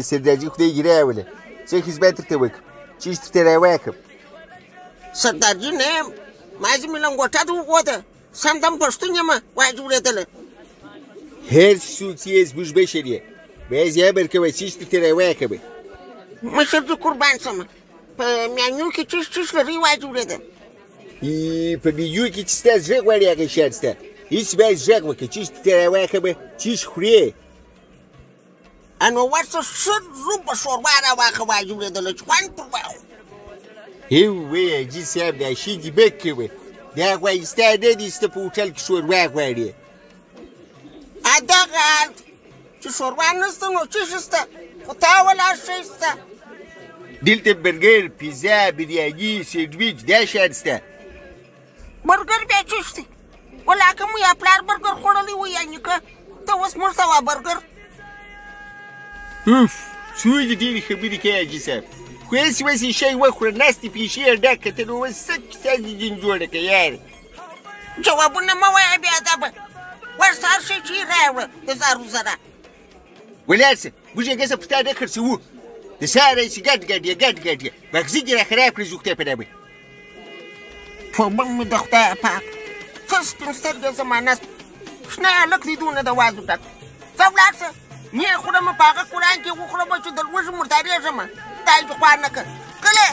سردارجي خدای دې راوله څه خدمت درته وکړم چیش درته راواکړم سردارجي نه یم ما چې مې لنګوټه دې وښوده سم دم پښتون یم وایي جوړېدله هر څوک چې یې زموږ بشر یې باید یې امر کوئ چیش درته راواکړم مشر دې قربان شمه په میانیو کې چیش لري وایي جوړېده په میانیو کې چې ستا زړه غواړي هغه شیان سته هېڅ باید غږ وکړې چیش درته راواکړم چیش خورې نو ورشه ښه روبه شوروا راواخه وایي جوړېدله چې خوند پر واخلو هوې حاجي صاحب دا شي دې بک کوه دا غواړي ستا نه دي سته په هوټل کې شوروا غواړي دغه حال چې شوروا نشته نو چیش شته خو تا ولاړ شی شته دلته برګر پیزا بریاني سینډویچ دا شیان شته برګر بیا چیش دی ولاکه مو یا پلار برګر خوړلی و یا نیکه ته اوس موږ ته وا برګر اوف څولې ډېرې خبرې کوې حاجي صاحب خو هسې وسې شی وخوره نستې پیشې یې ډکه ته نو اوس څه کیسه دې دین جوړه که یارې جوابونه مه وایه بې ادبه ورشه هر شی چې یې راوړه د زارو زره ولاړ شه موږ یې ګزه په تا نه خرڅوو د سهار راشي ګډ ګډ یې مغزي دې را خراب کړي زوکته په نامه توبه مې د خدایه پاک څه سپین سترګې زما نس شنه هلک دې دونه د وازو ډک ځه ولاړ شه نه یې خورمه په هغه قرآن کې وخورمه چې د لوږې مردارېږمه خدای دې خوا نه کړ کلې